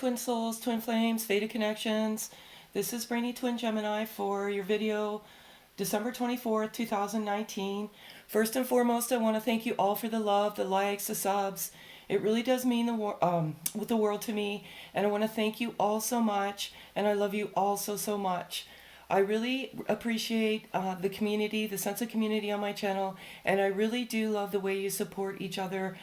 Twin Souls, Twin Flames, Fated Connections. This is Brainy Twin Gemini for your video December 24th, 2019. First and foremost, I want to thank you all for the love, the likes, the subs. It really does mean the world to me, and I want to thank you all so much, and I love you all so much. I really appreciate the community, the sense of community on my channel, and I really do love the way you support each other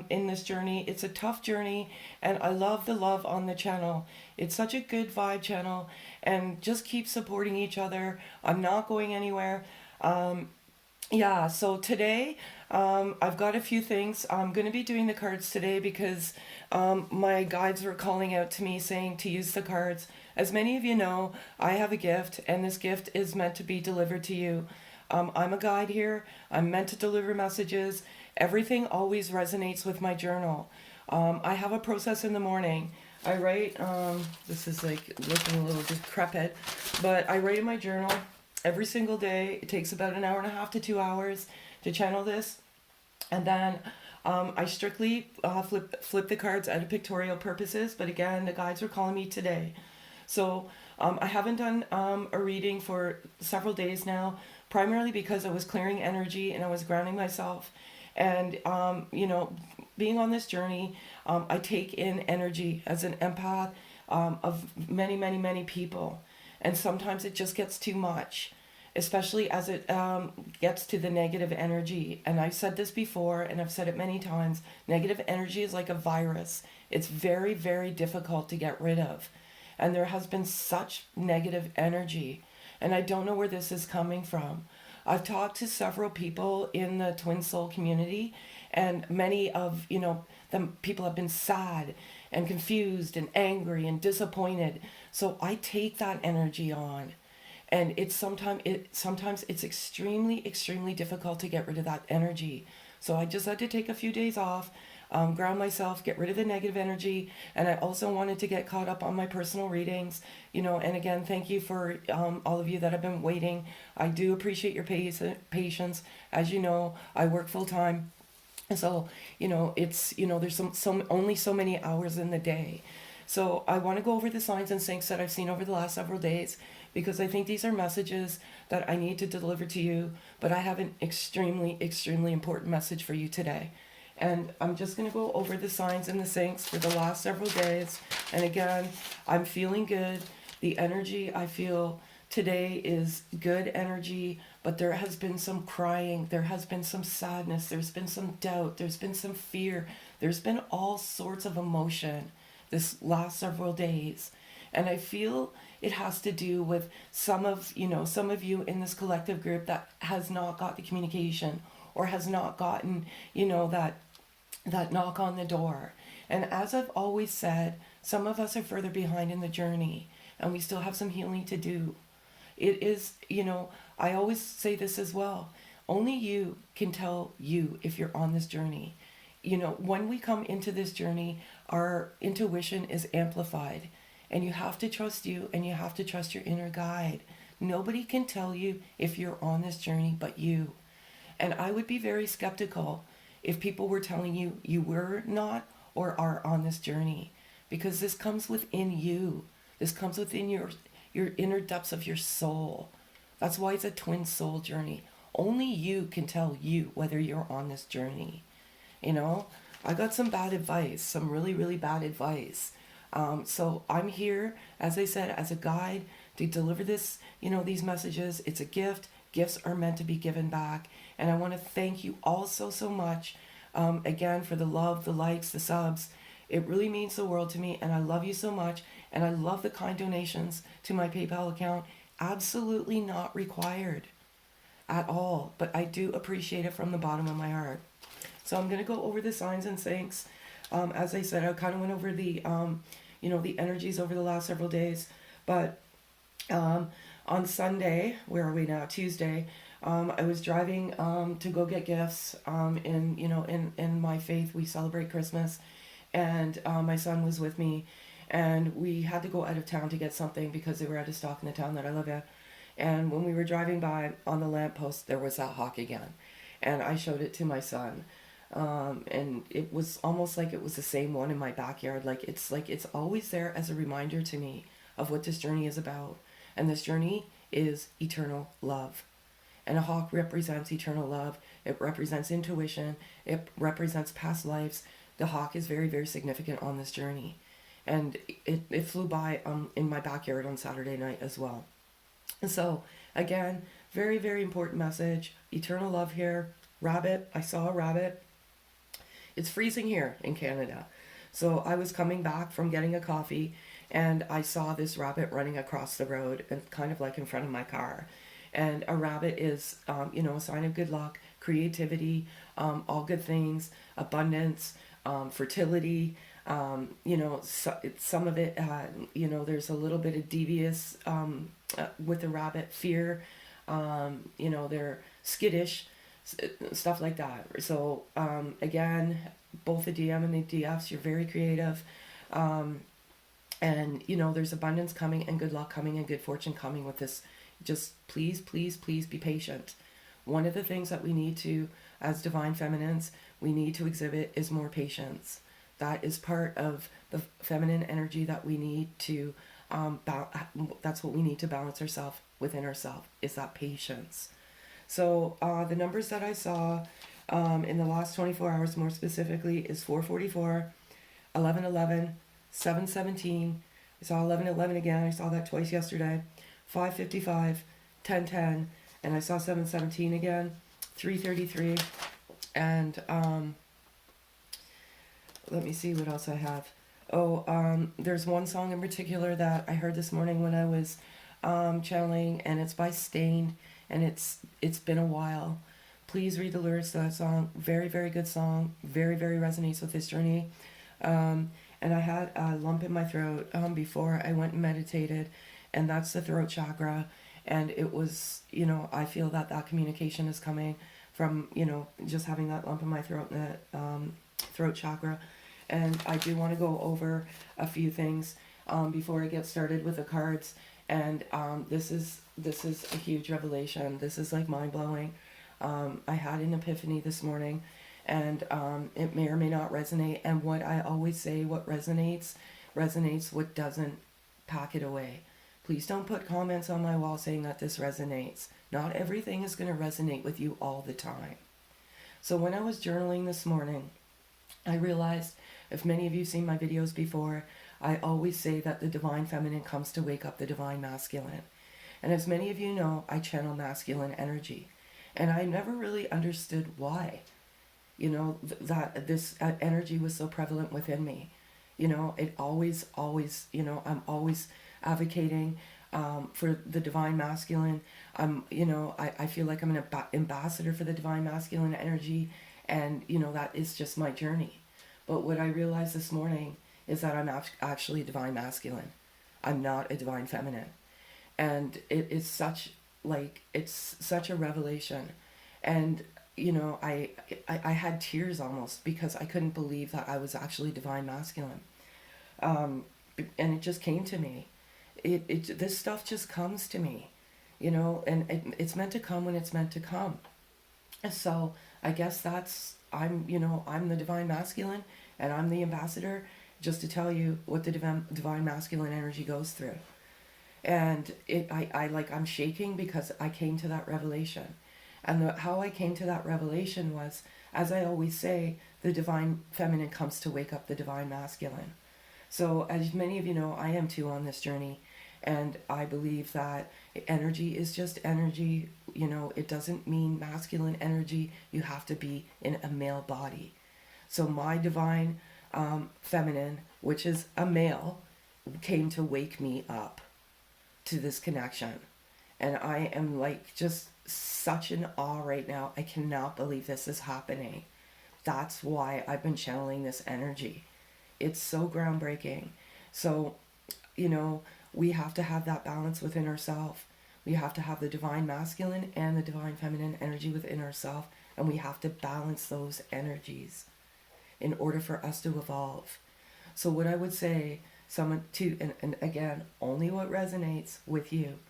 in this journey. It's a tough journey, and I love the love on the channel. It's such a good vibe channel, and just keep supporting each other. I'm not going anywhere. Yeah, so today I've got a few things. I'm going to be doing the cards today because my guides were calling out to me saying to use the cards. As many of you know, I have a gift, and this gift is meant to be delivered to you. I'm a guide here. I'm meant to deliver messages. Everything always resonates with my journal. I have a process in the morning. I write, this is like looking a little decrepit, but I write in my journal every single day. It takes about an hour and a half to 2 hours to channel this. And then I strictly flip the cards out of pictorial purposes. But again, the guides were calling me today. So I haven't done a reading for several days now, primarily because I was clearing energy and I was grounding myself. And, you know, being on this journey, I take in energy as an empath of many people. And sometimes it just gets too much, especially as it gets to the negative energy. And I've said this before, and I've said it many times, negative energy is like a virus. It's very difficult to get rid of. And there has been such negative energy, and I don't know where this is coming from. I've talked to several people in the Twin Soul community, and many of, you know, the people have been sad and confused and angry and disappointed. So I take that energy on, and sometimes it's extremely difficult to get rid of that energy. So I just had to take a few days off, ground myself, get rid of the negative energy, and I also wanted to get caught up on my personal readings, you know. And again, thank you for all of you that have been waiting. I do appreciate your patience. As you know, I work full time, so you know it's, you know, there's only so many hours in the day. So I want to go over the signs and syncs that I've seen over the last several days, because I think these are messages that I need to deliver to you. But I have an extremely important message for you today. And I'm just going to go over the signs and the syncs for the last several days. And again, I'm feeling good. The energy I feel today is good energy, but there has been some crying. There has been some sadness. There's been some doubt. There's been some fear. There's been all sorts of emotion this last several days. And I feel it has to do with some of you in this collective group that has not got the communication, or has not gotten, you know, that knock on the door. And as I've always said, some of us are further behind in the journey, and we still have some healing to do. It is, you know, I always say this as well. Only you can tell you if you're on this journey. You know, when we come into this journey, our intuition is amplified, and you have to trust you, and you have to trust your inner guide. Nobody can tell you if you're on this journey but you. And I would be very skeptical if people were telling you you were not or are on this journey, because this comes within you. This comes within your inner depths of your soul. That's why it's a twin soul journey. Only you can tell you whether you're on this journey. You know, I got some bad advice, some really bad advice. So I'm here, as I said, as a guide to deliver this, you know, these messages. It's a gift. Gifts are meant to be given back. And I want to thank you all so much, again, for the love, the likes, the subs. It really means the world to me, and I love you so much. And I love the kind donations to my PayPal account. Absolutely not required at all, but I do appreciate it from the bottom of my heart. So I'm going to go over the signs and syncs. As I said, I kind of went over the, you know, the energies over the last several days. But on Sunday, where are we now? Tuesday, I was driving to go get gifts. In my faith, we celebrate Christmas, and my son was with me, and we had to go out of town to get something because they were out of stock in the town that I live in. And when we were driving by, on the lamppost, there was that hawk again, and I showed it to my son. And it was almost like it was the same one in my backyard. Like it's always there as a reminder to me of what this journey is about. And this journey is eternal love. And a hawk represents eternal love. It represents intuition. It represents past lives. The hawk is very, very significant on this journey. And it flew by in my backyard on Saturday night as well. And so, again, very, very important message. Eternal love here. Rabbit. I saw a rabbit. It's freezing here in Canada. So I was coming back from getting a coffee and I saw this rabbit running across the road and kind of like in front of my car. And a rabbit is, a sign of good luck, creativity, all good things, abundance, fertility. Some of it, there's a little bit of devious with the rabbit, fear. They're skittish, stuff like that. So again, both the DM and the DFs, you're very creative. And there's abundance coming and good luck coming and good fortune coming with this. Just please, please, please be patient. One of the things that we need to, as divine feminines, we need to exhibit is more patience. That is part of the feminine energy that we need to, that's what we need to balance ourselves within ourselves, is that patience. So the numbers that I saw in the last 24 hours more specifically is 444, 1111, 717. I saw 1111 again. I saw that twice yesterday. 555, 1010, and I saw 717 again, 333, and let me see what else I have. There's one song in particular that I heard this morning when I was channeling, and it's by Stain, and it's been a while. Please read the lyrics to that song. Very, very good song. Very, very resonates with this journey. And I had a lump in my throat before I went and meditated, and that's the throat chakra. And it was, I feel that communication is coming from, just having that lump in my throat and that throat chakra. And I do want to go over a few things before I get started with the cards. And this is a huge revelation. This is like mind-blowing. I had an epiphany this morning, and it may or may not resonate. And what I always say, what resonates. What doesn't, pack it away. Please don't put comments on my wall saying that this resonates. Not everything is going to resonate with you all the time. So when I was journaling this morning, I realized, if many of you have seen my videos before, I always say that the divine feminine comes to wake up the divine masculine. And as many of you know, I channel masculine energy. And I never really understood why, that this energy was so prevalent within me. It always, I'm always advocating for the divine masculine. I feel like I'm an ambassador for the divine masculine energy, and that is just my journey. But what I realized this morning is that I'm actually divine masculine. I'm not a divine feminine, and it is it's such a revelation. And I had tears almost, because I couldn't believe that I was actually divine masculine. And it just came to me. This stuff just comes to me, and it's meant to come when it's meant to come. And so I guess I'm the divine masculine, and I'm the ambassador, just to tell you what the divine masculine energy goes through. And I'm shaking because I came to that revelation. And how I came to that revelation was, as I always say, the divine feminine comes to wake up the divine masculine. So as many of you know, I am too on this journey, and I believe that energy is just energy. It doesn't mean masculine energy. You have to be in a male body. So my divine feminine, which is a male, came to wake me up to this connection. And I am just such in awe right now. I cannot believe this is happening. That's why I've been channeling this energy. It's so groundbreaking. So, we have to have that balance within ourselves. We have to have the divine masculine and the divine feminine energy within ourselves, and we have to balance those energies in order for us to evolve. So what I would say, and again, only what resonates with you,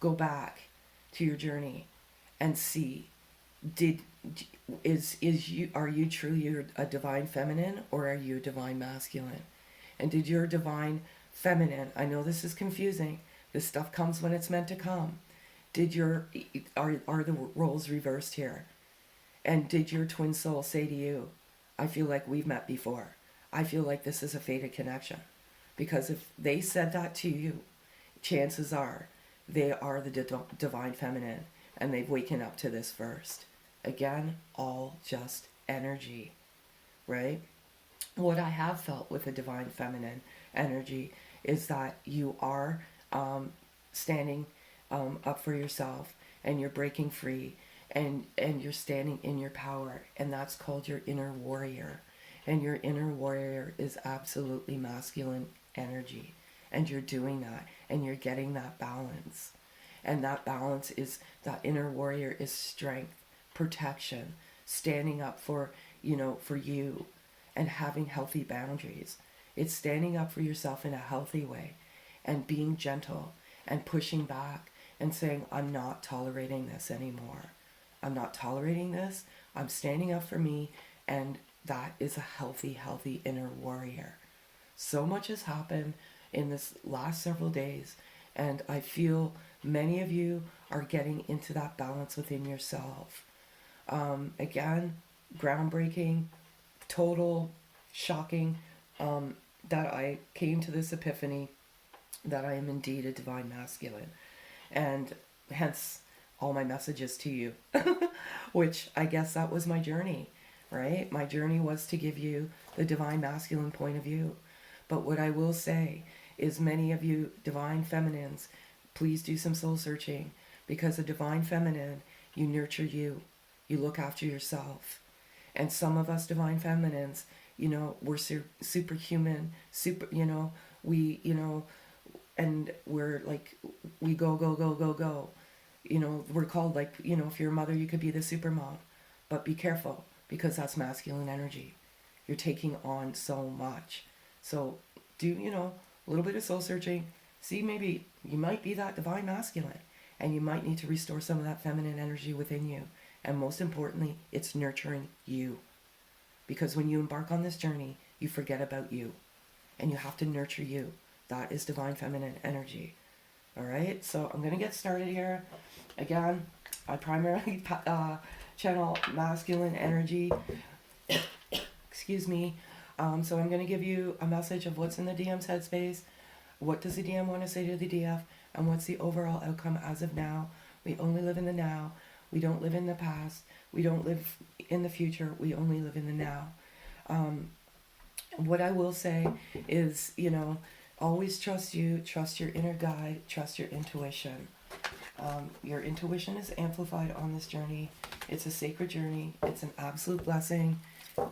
go back to your journey and see did are you truly a divine feminine, or are you a divine masculine? And did your divine feminine, I know this is confusing, this stuff comes when it's meant to come, did your are the roles reversed here? And did your twin soul say to you, I feel like we've met before, I feel like this is a fated connection? Because if they said that to you, chances are they are the divine feminine, and they've waken up to this first. Again, all just energy, right? What I have felt with the divine feminine energy is that you are standing up for yourself, and you're breaking free, and you're standing in your power, and that's called your inner warrior. And your inner warrior is absolutely masculine energy, and you're doing that, and you're getting that balance. And that balance is, that inner warrior is strength, protection, standing up for, for you, and having healthy boundaries. It's standing up for yourself in a healthy way, and being gentle, and pushing back, and saying, I'm not tolerating this anymore. I'm not tolerating this. I'm standing up for me, and that is a healthy, healthy inner warrior. So much has happened in this last several days, and I feel many of you are getting into that balance within yourself. Again, groundbreaking, total, shocking, that I came to this epiphany that I am indeed a divine masculine. And hence all my messages to you, which I guess that was my journey, right? My journey was to give you the divine masculine point of view. But what I will say is, many of you divine feminines, please do some soul searching, because a divine feminine, you nurture you, you look after yourself. And some of us divine feminines, we're superhuman, we, and we're like, we go, go, go, go, go. We're called, like, if you're a mother, you could be the super mom. But be careful, because that's masculine energy. You're taking on so much. So do, a little bit of soul searching. See, maybe you might be that divine masculine, and you might need to restore some of that feminine energy within you. And most importantly, it's nurturing you. Because when you embark on this journey, you forget about you, and you have to nurture you. That is divine feminine energy. All right, so I'm going to get started here. Again, I primarily channel masculine energy. Excuse me. So I'm going to give you a message of what's in the DM's headspace. What does the DM want to say to the DF? And what's the overall outcome as of now? We only live in the now. We don't live in the past. We don't live in the future. We only live in the now. What I will say is, always trust you, trust your inner guide, trust your intuition. Your intuition is amplified on this journey. It's a sacred journey. It's an absolute blessing.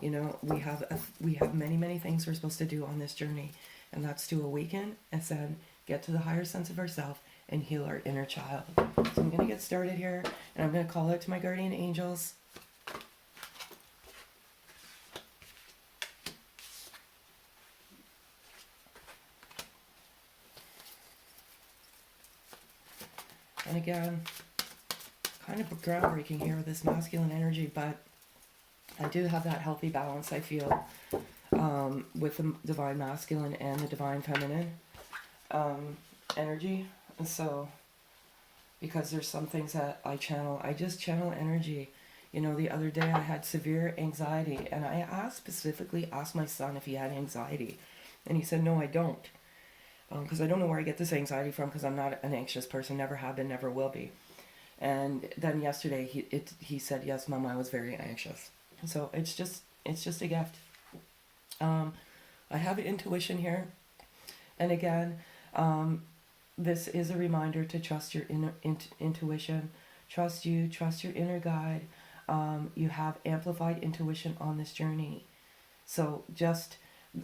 We have many, many things we're supposed to do on this journey, and that's to awaken, ascend, get to the higher sense of ourself, and heal our inner child. So I'm going to get started here, and I'm going to call out to my guardian angels. And again, kind of groundbreaking here with this masculine energy, but I do have that healthy balance, I feel, with the divine masculine and the divine feminine energy. And so, because there's some things that I just channel energy. The other day I had severe anxiety, and I specifically asked my son if he had anxiety, and he said, no, I don't. Because I don't know where I get this anxiety from, because I'm not an anxious person, never have been, never will be. And then yesterday he said, yes, Mom, I was very anxious. So it's just a gift. I have an intuition here, and again, this is a reminder to trust your inner intuition. Trust you, trust your inner guide. You have amplified intuition on this journey. So just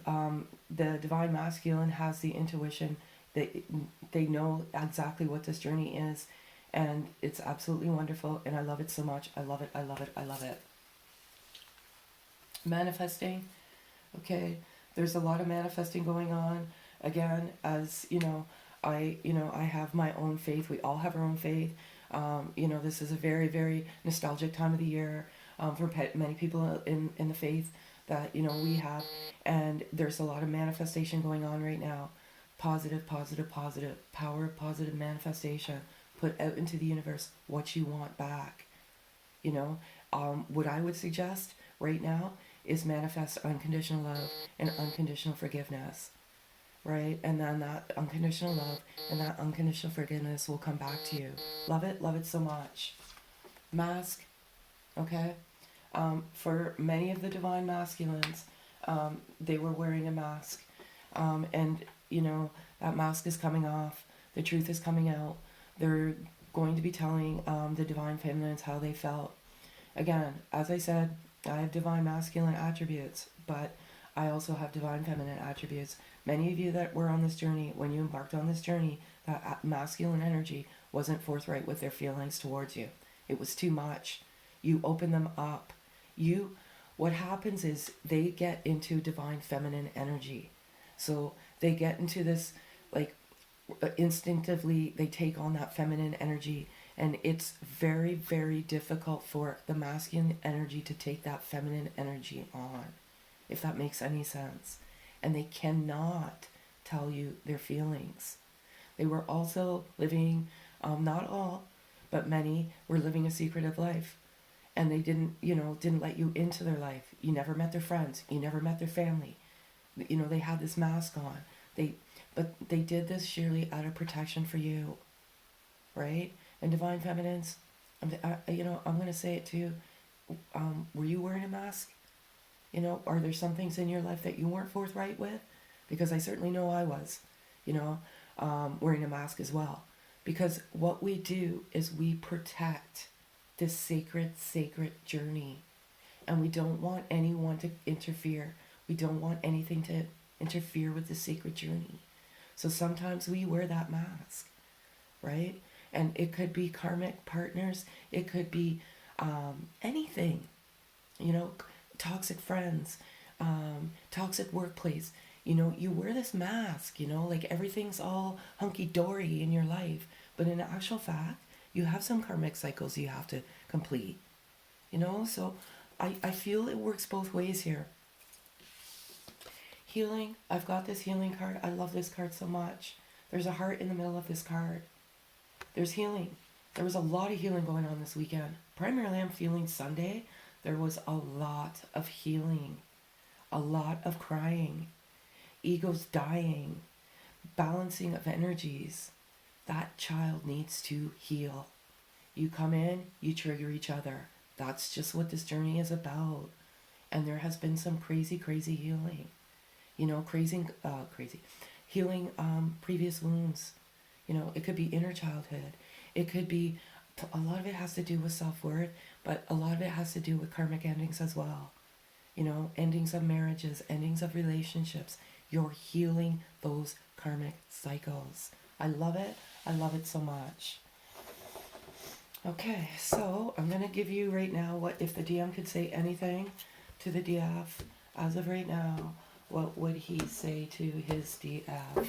the divine masculine has the intuition. They know exactly what this journey is, and it's absolutely wonderful, and I love it so much. I love it, I love it, I love it. Manifesting. Okay, there's a lot of manifesting going on. Again, as I have my own faith. We all have our own faith. This is a very, very nostalgic time of the year for many people in the faith that, we have. And there's a lot of manifestation going on right now. Positive, positive, positive. Power of positive manifestation. Put out into the universe what you want back. What I would suggest right now is manifest unconditional love and unconditional forgiveness. Right? And then that unconditional love and that unconditional forgiveness will come back to you. Love it so much. Mask, okay? For many of the divine masculines, they were wearing a mask. And, that mask is coming off. The truth is coming out. They're going to be telling the divine feminines how they felt. Again, as I said, I have divine masculine attributes, but I also have divine feminine attributes. Many of you that were on this journey, when you embarked on this journey, that masculine energy wasn't forthright with their feelings towards you. It was too much. You open them up. What happens is they get into divine feminine energy. So they get into this, instinctively, they take on that feminine energy. And it's very, very difficult for the masculine energy to take that feminine energy on, if that makes any sense. And they cannot tell you their feelings. They were also living, not all, but many were living a secretive life. And they didn't let you into their life. You never met their friends. You never met their family. They had this mask on. But they did this sheerly out of protection for you, right? And divine feminines, I'm going to say it too. Were you wearing a mask? Are there some things in your life that you weren't forthright with? Because I certainly know I was, wearing a mask as well. Because what we do is we protect this sacred journey. And we don't want anyone to interfere. We don't want anything to interfere with the sacred journey. So sometimes we wear that mask, right? And it could be karmic partners. It could be anything, toxic friends, toxic workplace. You wear this mask, everything's all hunky-dory in your life. But in actual fact, you have some karmic cycles you have to complete. So I feel it works both ways here. Healing, I've got this healing card. I love this card so much. There's a heart in the middle of this card. There's healing. There was a lot of healing going on this weekend. Primarily, I'm feeling Sunday. There was a lot of healing. A lot of crying. Egos dying. Balancing of energies. That child needs to heal. You come in, you trigger each other. That's just what this journey is about. And there has been some crazy healing. Crazy. Healing previous wounds. It could be inner childhood. It could be, a lot of it has to do with self-worth, but a lot of it has to do with karmic endings as well. Endings of marriages, endings of relationships. You're healing those karmic cycles. I love it. I love it so much. Okay, so I'm going to give you right now what if the DM could say anything to the DF as of right now. What would he say to his DF?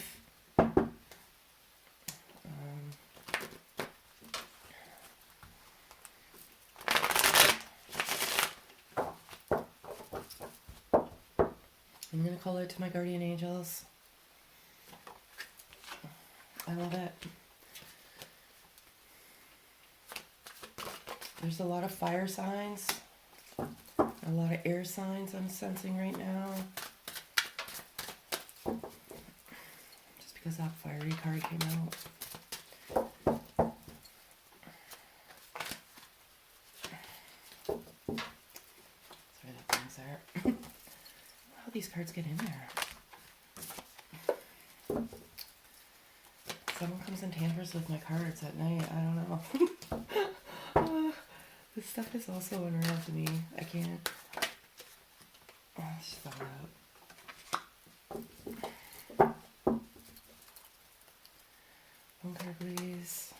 I'm going to call out to my guardian angels. I love it. There's a lot of fire signs, a lot of air signs I'm sensing right now. Just because that fiery card came out. Sorry, that thing's there. How these cards get in there? Someone comes and tampers with my cards at night. I don't know. This stuff is also unreal to me. I can't. Oh, let's just throw it out. One card, please.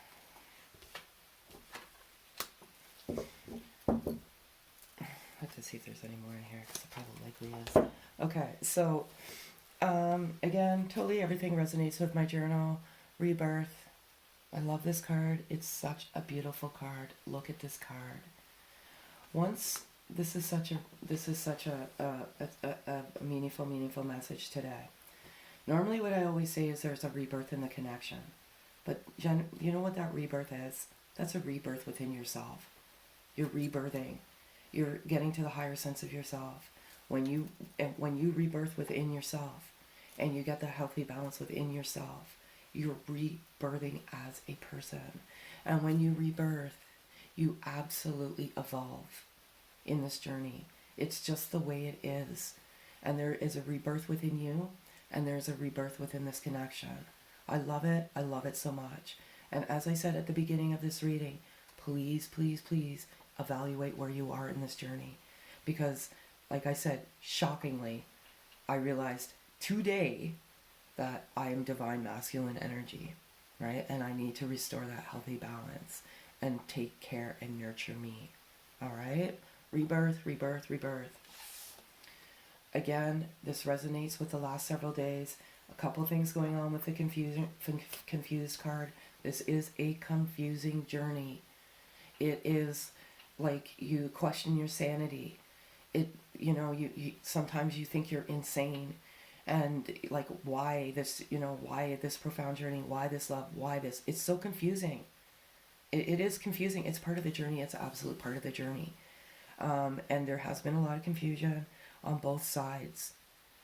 I have to see if there's any more in here because it probably likely is. Okay, so again, totally everything resonates with my journal. Rebirth. I love this card. It's such a beautiful card. Look at this card. Once this is such a meaningful message today. Normally what I always say is there's a rebirth in the connection. But you know what that rebirth is? That's a rebirth within yourself. You're rebirthing. You're getting to the higher sense of yourself. When you rebirth within yourself and you get that healthy balance within yourself, you're rebirthing as a person. And when you rebirth, you absolutely evolve in this journey. It's just the way it is. And there is a rebirth within you, and there's a rebirth within this connection. I love it. I love it so much. And as I said at the beginning of this reading, please, please, please evaluate where you are in this journey. Because, like I said, shockingly, I realized today that I am divine masculine energy, right? And I need to restore that healthy balance and take care and nurture me. All right? Rebirth, rebirth, rebirth. Again, this resonates with the last several days. A couple things going on with the confused card. This is a confusing journey. It is like you question your sanity. You sometimes you think you're insane. And like, why this profound journey? Why this love? Why this? It's so confusing. It is confusing. It's part of the journey. It's an absolute part of the journey. And there has been a lot of confusion on both sides,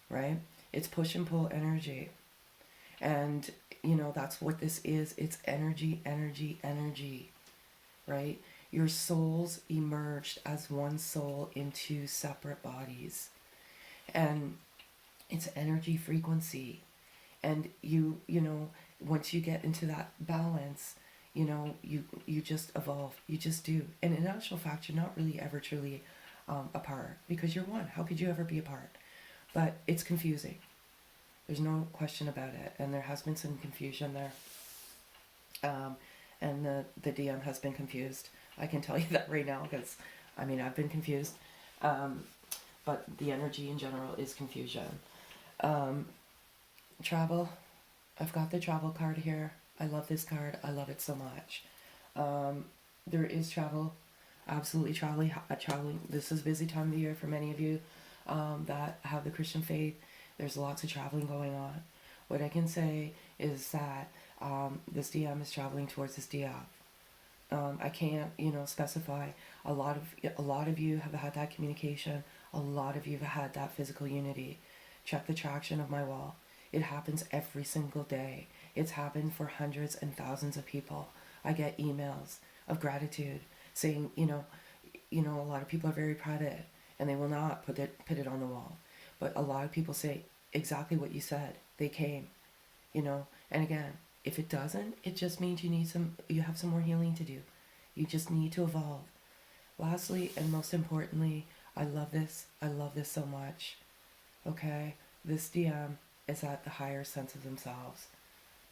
right? It's push and pull energy. And, that's what this is. It's energy, energy, energy, right? Your souls emerged as one soul in two separate bodies. And it's energy frequency. And once you get into that balance, you just evolve. You just do. And in actual fact, you're not really ever truly apart, because you're one. How could you ever be apart? But it's confusing. There's no question about it. And there has been some confusion there. And the DM has been confused. I can tell you that right now, because, I've been confused. But the energy in general is confusion. Travel. I've got the travel card here. I love this card. I love it so much. There is travel. Absolutely traveling. This is a busy time of the year for many of you that have the Christian faith. There's lots of traveling going on. What I can say is that this DM is traveling towards this DM. I can't, specify. A lot of you have had that communication. A lot of you have had that physical unity. Check the traction of my wall. It happens every single day. It's happened for hundreds and thousands of people. I get emails of gratitude saying, a lot of people are very proud of it, and they will not put it on the wall. But a lot of people say exactly what you said. They came, and again, if it doesn't, it just means you have some more healing to do. You just need to evolve. Lastly, and most importantly, I love this. I love this so much. Okay? This DM is at the higher sense of themselves.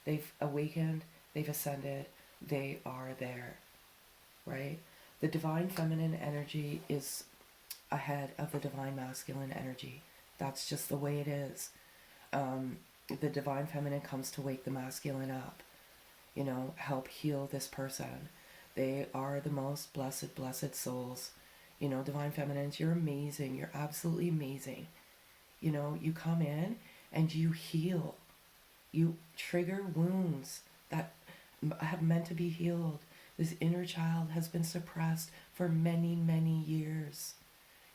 They've awakened. They've ascended. They are there. Right? The divine feminine energy is ahead of the divine masculine energy. That's just the way it is. The divine feminine comes to wake the masculine up. Help heal this person. They are the most blessed souls. Divine feminines, you're amazing. You're absolutely amazing. You come in and you heal. You trigger wounds that have meant to be healed. This inner child has been suppressed for many, many years.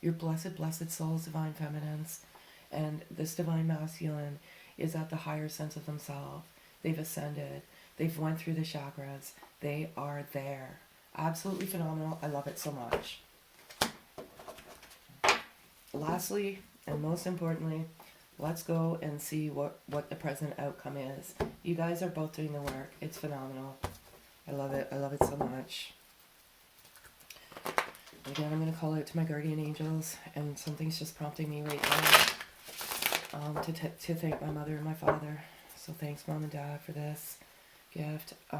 You're blessed souls, divine feminines. And this divine masculine is at the higher sense of themselves. They've ascended. They've went through the chakras. They are there. Absolutely phenomenal. I love it so much. Lastly, and most importantly, let's go and see what the present outcome is. You guys are both doing the work. It's phenomenal. I love it. I love it so much. Again, I'm going to call out to my guardian angels, and something's just prompting me right now to thank my mother and my father. So thanks, Mom and Dad, for this gift. So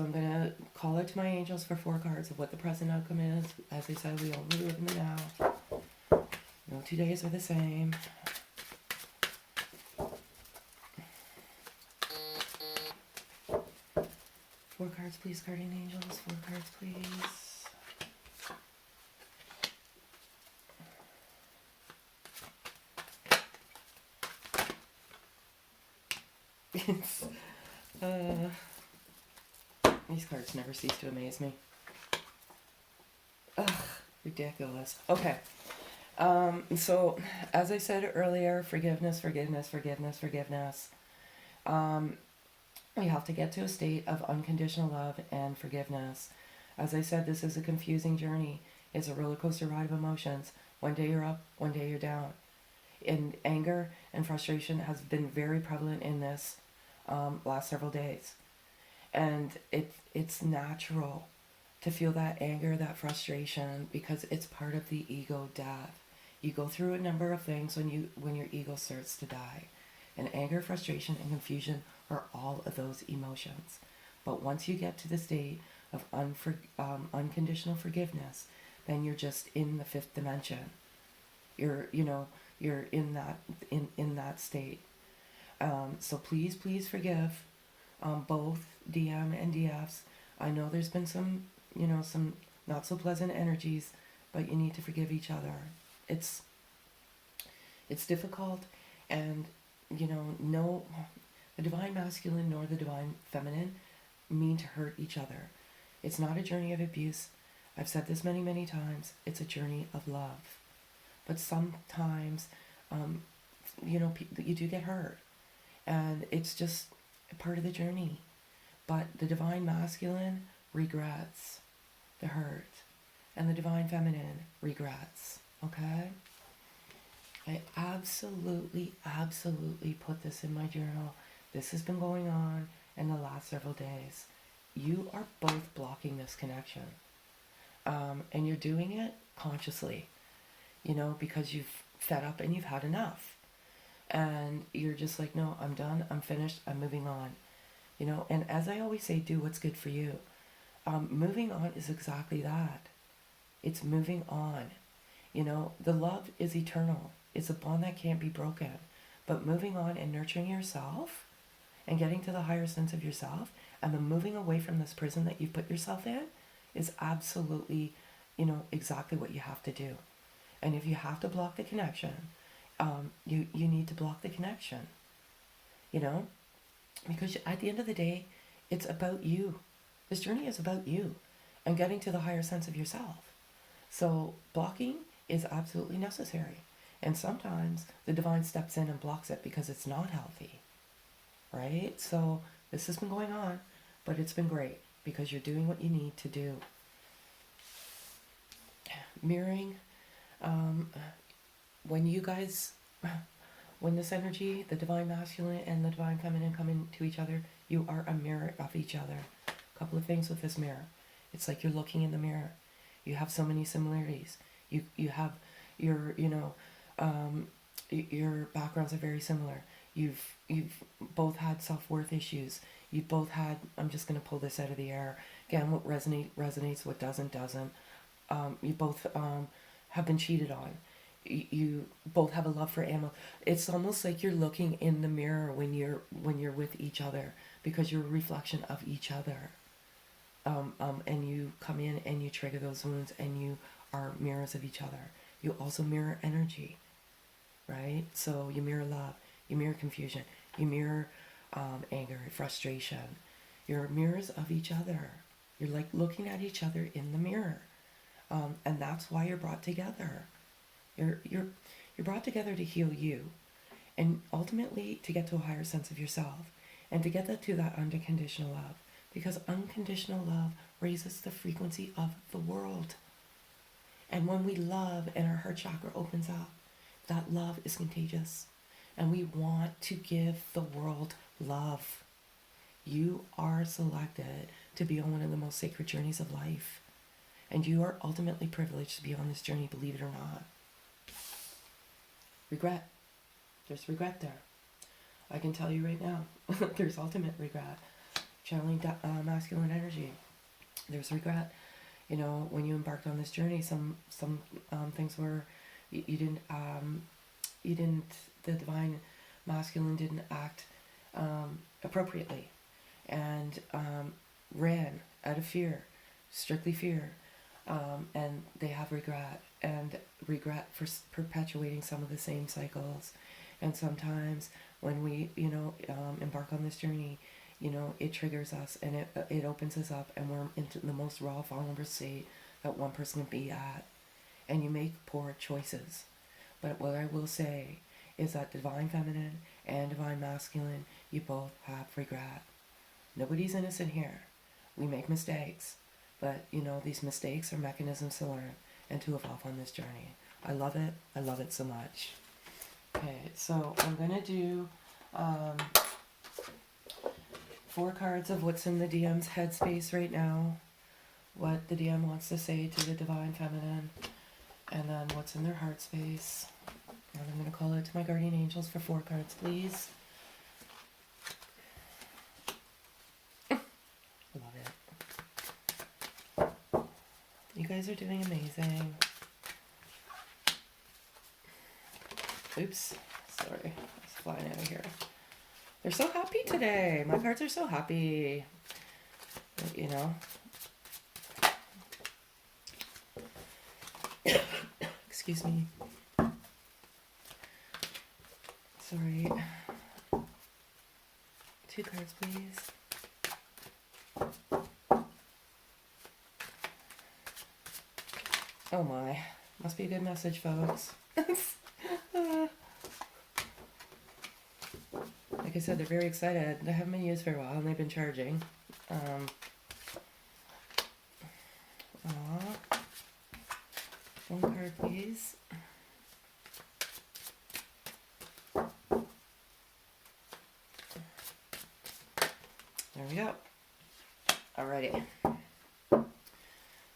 I'm going to call out to my angels for 4 cards of what the present outcome is. As I said, we only live in the now. No 2 days are the same. 4 cards, please, guardian angels. 4 cards, please. It's, these cards never cease to amaze me. Ugh, ridiculous. Okay. So, as I said earlier, forgiveness, forgiveness, forgiveness, forgiveness. We have to get to a state of unconditional love and forgiveness. As I said, this is a confusing journey. It's a roller coaster ride of emotions. One day you're up, one day you're down. And anger and frustration has been very prevalent in this last several days. And it's natural to feel that anger, that frustration, because it's part of the ego death. You go through a number of things when your ego starts to die. And anger, frustration, and confusion are all of those emotions. But once you get to the state of unconditional forgiveness, then you're just in the 5th dimension. You're in that state. So please forgive both DM and DFs. I know there's been some not so pleasant energies, but you need to forgive each other. It's difficult, and no, the divine masculine nor the divine feminine mean to hurt each other. It's not a journey of abuse. I've said this many times. It's a journey of love. But sometimes, you do get hurt, and it's just a part of the journey. But the divine masculine regrets the hurt, and the divine feminine regrets. Okay? I absolutely put this in my journal. This has been going on in the last several days. You are both blocking this connection. And you're doing it consciously, because you've fed up and you've had enough. And you're just like, no, I'm done, I'm finished, I'm moving on. And as I always say, do what's good for you. Moving on is exactly that. It's moving on. The love is eternal. It's a bond that can't be broken. But moving on and nurturing yourself and getting to the higher sense of yourself and then moving away from this prison that you've put yourself in is absolutely, exactly what you have to do. And if you have to block the connection, you need to block the connection, because at the end of the day, it's about you. This journey is about you and getting to the higher sense of yourself. So blocking is absolutely necessary. And sometimes the divine steps in and blocks it because it's not healthy, right? So this has been going on, but it's been great because you're doing what you need to do. Mirroring, when this energy, the divine masculine and the divine feminine come into each other, you are a mirror of each other. A couple of things with this mirror. It's like you're looking in the mirror. You have so many similarities. You have your backgrounds are very similar. You've both had self-worth issues. You've both had, I'm just going to pull this out of the air. Again, what resonates, what doesn't. You both have been cheated on. You both have a love for animals. It's almost like you're looking in the mirror when you're with each other, because you're a reflection of each other. And you come in and you trigger those wounds, and you are mirrors of each other. You also mirror energy, right? So you mirror love, you mirror confusion, you mirror anger, frustration. You're mirrors of each other. You're like looking at each other in the mirror, and that's why you're brought together. You're brought together to heal you, and ultimately to get to a higher sense of yourself, and to get to that unconditional love. Because unconditional love raises the frequency of the world. And when we love and our heart chakra opens up, that love is contagious. And we want to give the world love. You are selected to be on one of the most sacred journeys of life. And you are ultimately privileged to be on this journey, believe it or not. Regret. There's regret there. I can tell you right now, there's ultimate regret. Channeling masculine energy. There's regret. When you embarked on this journey, some things were, the divine masculine didn't act appropriately. And ran out of fear, strictly fear, and they have regret, and regret for perpetuating some of the same cycles. And sometimes when we, embark on this journey, it triggers us, and it opens us up, and we're into the most raw, vulnerable state that one person can be at. And you make poor choices. But what I will say is that divine feminine and divine masculine, you both have regret. Nobody's innocent here. We make mistakes. But, these mistakes are mechanisms to learn and to evolve on this journey. I love it. I love it so much. Okay, so I'm going to do 4 cards of what's in the DM's headspace right now, what the DM wants to say to the divine feminine, and then what's in their heart space. And I'm going to call out to my guardian angels for 4 cards, please. Love it. You guys are doing amazing. Oops, sorry, it's flying out of here. They're so happy today. My cards are so happy. Excuse me. Sorry. 2 cards, please. Oh my. Must be a good message, folks. Like I said, they're very excited. They haven't been used for a while, and they've been charging. Aw. 1 card, please. There we go. Alrighty.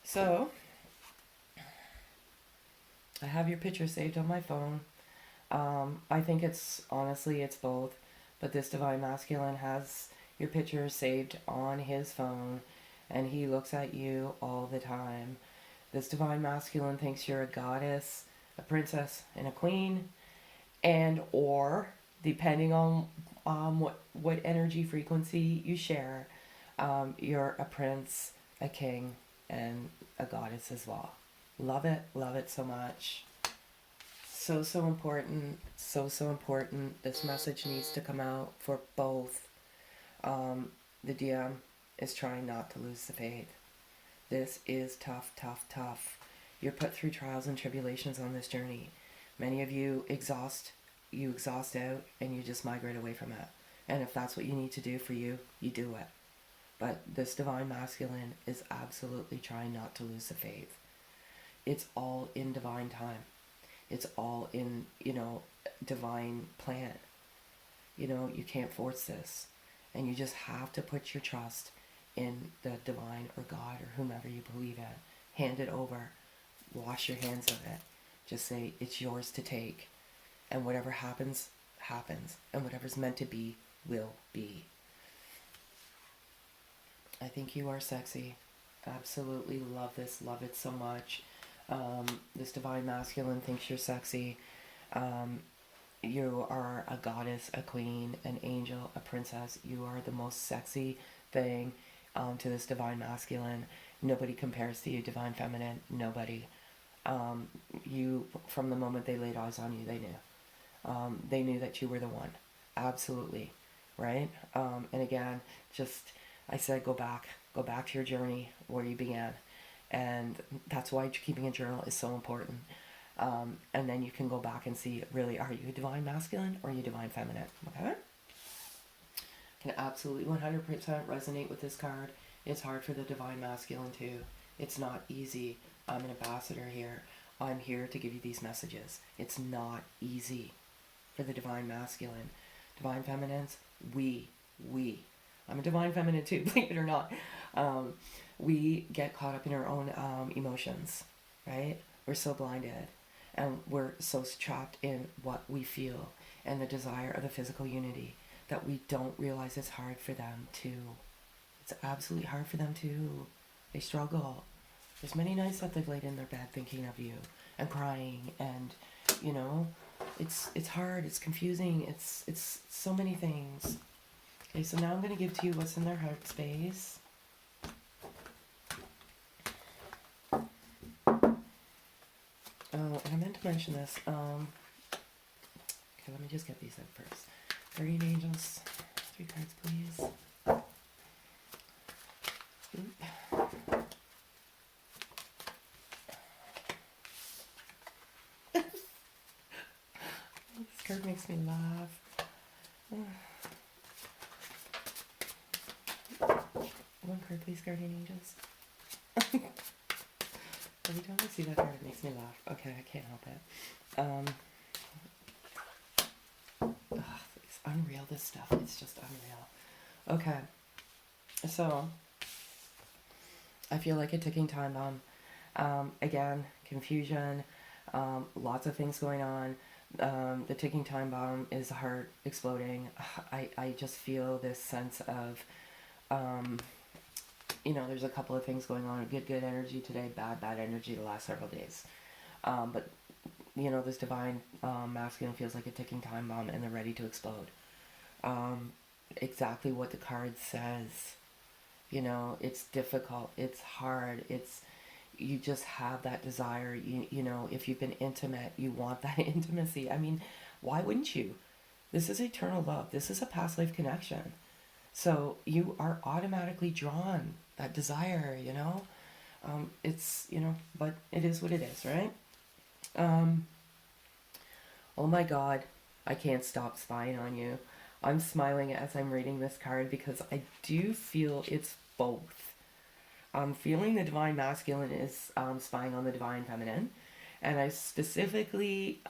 So, I have your picture saved on my phone. I think honestly, it's both. But this divine masculine has your picture saved on his phone, and he looks at you all the time. This divine masculine thinks you're a goddess, a princess, and a queen, and or, depending on what energy frequency you share, you're a prince, a king, and a goddess as well. Love it so much. So important, so important. This message needs to come out for both. The DM is trying not to lose the faith. This is tough. You're put through trials and tribulations on this journey. Many of you exhaust out, and you just migrate away from it. And if that's what you need to do for you, you do it. But this divine masculine is absolutely trying not to lose the faith. It's all in divine time. It's all in, divine plan. You can't force this. And you just have to put your trust in the divine or God or whomever you believe in. Hand it over. Wash your hands of it. Just say, it's yours to take. And whatever happens, happens. And whatever's meant to be, will be. I think you are sexy. Absolutely love this. Love it so much. This divine masculine thinks you're sexy. You are a goddess, a queen, an angel, a princess. You are the most sexy thing to this divine masculine. Nobody compares to you, divine feminine. Nobody. You, from the moment they laid eyes on you, they knew. They knew that you were the one. Absolutely. Right? And again, I said go back to your journey where you began. And that's why keeping a journal is so important. And then you can go back and see, really, are you a divine masculine or are you divine feminine? Okay? Can absolutely 100% resonate with this card. It's hard for the divine masculine too. It's not easy. I'm an ambassador here. I'm here to give you these messages. It's not easy for the divine masculine. Divine feminines, we. I'm a divine feminine too, believe it or not. We get caught up in our own emotions, right? We're so blinded, and we're so trapped in what we feel and the desire of the physical unity that we don't realize it's hard for them too. It's absolutely hard for them too. They struggle. There's many nights that they've laid in their bed thinking of you and crying, and it's hard, it's confusing, it's so many things. Okay, so now I'm going to give to you what's in their heart space. Oh, and I meant to mention this. Okay, let me just get these out first. Guardian angels, 3 cards, please. Oop. This card makes me laugh. One card, please, guardian angels. Every time I see that card, it makes me laugh. Okay, I can't help it. It's unreal, this stuff. It's just unreal. Okay. So, I feel like a ticking time bomb. Again, confusion, lots of things going on. The ticking time bomb is the heart exploding. I just feel this sense of, you know, there's a couple of things going on. Good energy today, bad energy the last several days. But, you know, this divine masculine feels like a ticking time bomb and they're ready to explode. Exactly what the card says. You know, it's difficult, it's hard, you just have that desire. You know, if you've been intimate, you want that intimacy. I mean, why wouldn't you? This is eternal love. This is a past life connection. So you are automatically drawn, that desire, you know? It's, you know, but it is what it is, right? Oh my God, I can't stop spying on you. I'm smiling as I'm reading this card because I do feel it's both. I'm feeling the divine masculine is spying on the divine feminine. And I specifically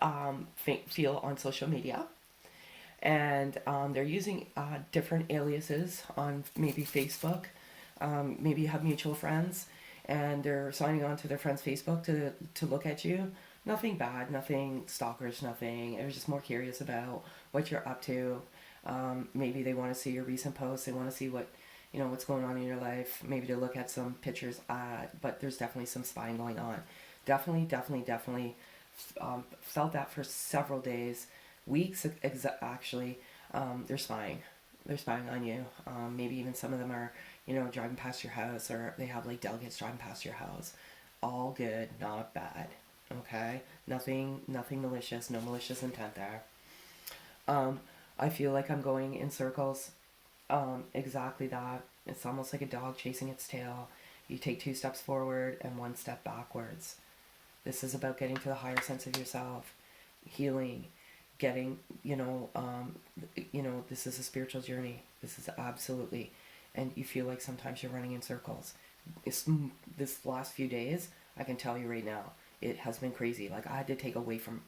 feel on social media. And they're using different aliases on maybe Facebook. Maybe you have mutual friends. And they're signing on to their friend's Facebook to look at you. Nothing bad, nothing stalkerish, nothing. I was just more curious about what you're up to. Maybe they want to see your recent posts. They want to see what, you know, what's going on in your life. Maybe to look at some pictures. But there's definitely some spying going on. Definitely felt that for several days, weeks actually. They're spying. They're spying on you. Maybe even some of them are, you know, driving past your house, or they have like delegates driving past your house. All good, not bad. Okay, nothing malicious. No malicious intent there. I feel like I'm going in circles. Exactly that. It's almost like a dog chasing its tail. You take 2 steps forward and 1 step backwards. This is about getting to the higher sense of yourself, healing, getting, you know, this is a spiritual journey. This is absolutely, and you feel like sometimes you're running in circles. This last few days, I can tell you right now, it has been crazy. Like, I had to take away from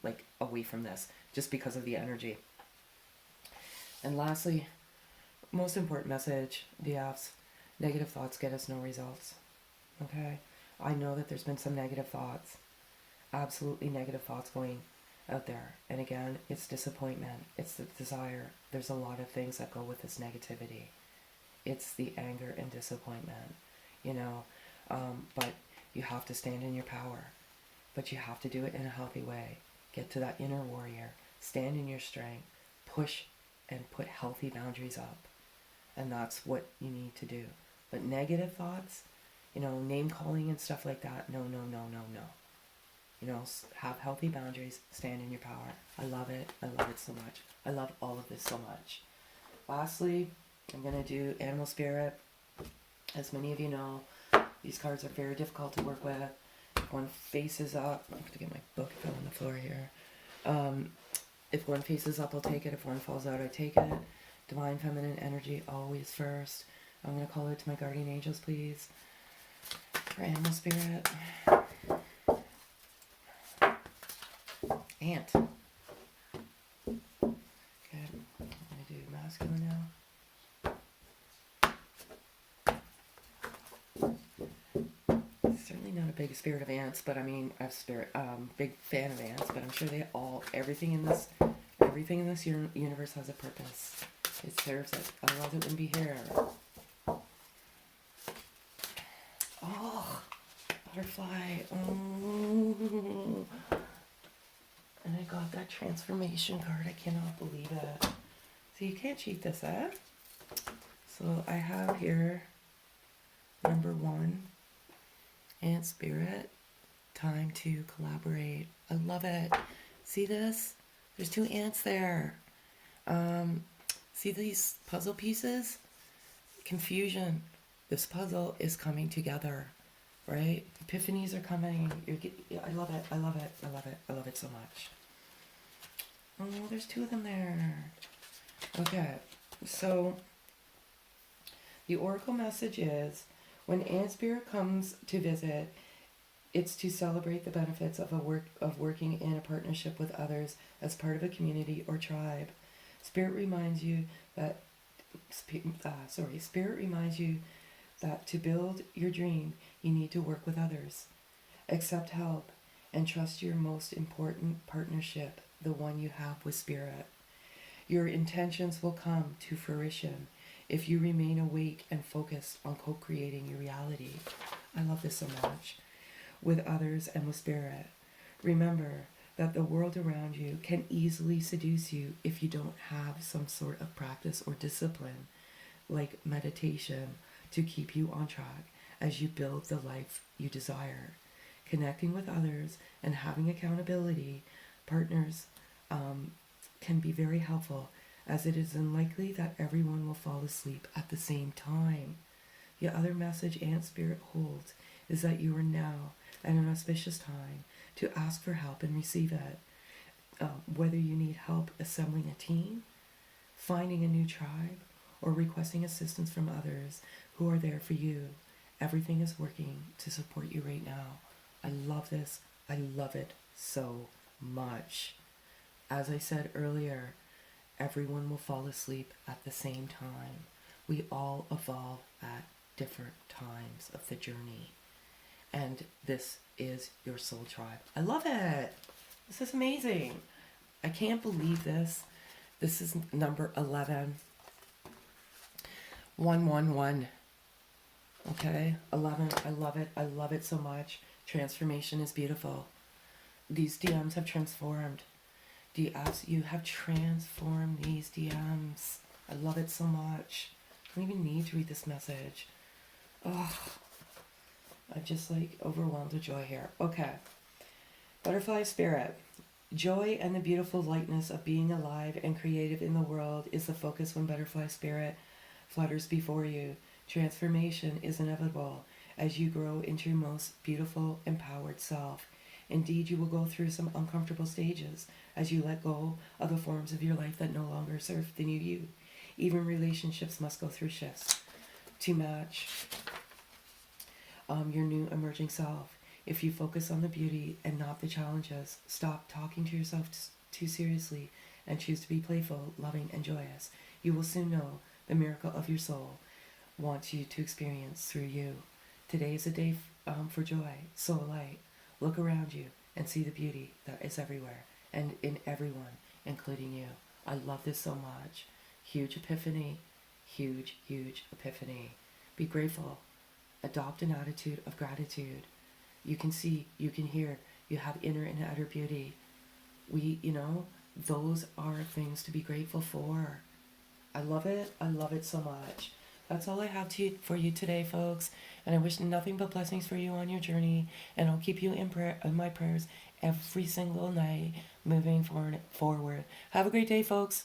this just because of the energy. And lastly, most important message, DFs, negative thoughts get us no results. Okay? I know that there's been some negative thoughts, absolutely negative thoughts going out there. And again, it's disappointment, it's the desire. There's a lot of things that go with this negativity. It's the anger and disappointment, you know. But you have to stand in your power. But you have to do it in a healthy way. Get to that inner warrior. Stand in your strength. Push and put healthy boundaries up. And that's what you need to do. But negative thoughts, you know, name calling and stuff like that, no. You know, have healthy boundaries. Stand in your power. I love it. I love it so much. I love all of this so much. Lastly, I'm going to do Animal Spirit. As many of you know, these cards are very difficult to work with. If one faces up, I have to get my book, it fell on the floor here. If one faces up, I'll take it. If one falls out, I take it. Divine feminine energy, always first. I'm going to call out to my guardian angels, please. For Animal Spirit. Ant. Okay, I'm going to do masculine now. Certainly not a big spirit of ants, but I mean, big fan of ants, but I'm sure everything in this universe has a purpose. It serves it, otherwise it wouldn't be here. Oh, butterfly. Oh. And I got that transformation card. I cannot believe it. So you can't cheat this, eh? So I have here number 1, Ant Spirit, time to collaborate. I love it. See this? There's 2 ants there. See these puzzle pieces? Confusion. This puzzle is coming together, right? Epiphanies are coming. I love it. I love it. I love it. I love it so much. Oh, there's 2 of them there. Okay, so the oracle message is, when Ant Spirit comes to visit, it's to celebrate the benefits of working in a partnership with others as part of a community or tribe. Spirit reminds you that to build your dream, you need to work with others. Accept help and trust your most important partnership, the one you have with Spirit. Your intentions will come to fruition if you remain awake and focused on co-creating your reality. I love this so much. With others and with Spirit. Remember that the world around you can easily seduce you if you don't have some sort of practice or discipline, like meditation, to keep you on track as you build the life you desire. Connecting with others and having accountability partners can be very helpful, as it is unlikely that everyone will fall asleep at the same time. The other message Ant Spirit holds is that you are now at an auspicious time to ask for help and receive it. Whether you need help assembling a team, finding a new tribe, or requesting assistance from others who are there for you, everything is working to support you right now. I love this. I love it so much. As I said earlier, everyone will fall asleep at the same time. We all evolve at different times of the journey. And this is your soul tribe. I love it. This is amazing. I can't believe this. This is number 11. 111. Okay? 11. I love it. I love it so much. Transformation is beautiful. These DMs have transformed. You have transformed these DMs. I love it so much. I don't even need to read this message. Oh, I'm just like overwhelmed with joy here. Okay. Butterfly Spirit. Joy and the beautiful lightness of being alive and creative in the world is the focus when Butterfly Spirit flutters before you. Transformation is inevitable as you grow into your most beautiful, empowered self. Indeed, you will go through some uncomfortable stages as you let go of the forms of your life that no longer serve the new you. Even relationships must go through shifts to match your new emerging self. If you focus on the beauty and not the challenges, stop talking to yourself too seriously and choose to be playful, loving, and joyous, you will soon know the miracle of your soul wants you to experience through you. Today is a day for joy, soul light. Look around you and see the beauty that is everywhere and in everyone, including you. I love this so much. Huge epiphany. Huge, huge epiphany. Be grateful. Adopt an attitude of gratitude. You can see, you can hear, you have inner and outer beauty. Those are things to be grateful for. I love it. I love it so much. That's all I have for you today, folks. And I wish nothing but blessings for you on your journey. And I'll keep you in my prayers every single night moving forward. Have a great day, folks.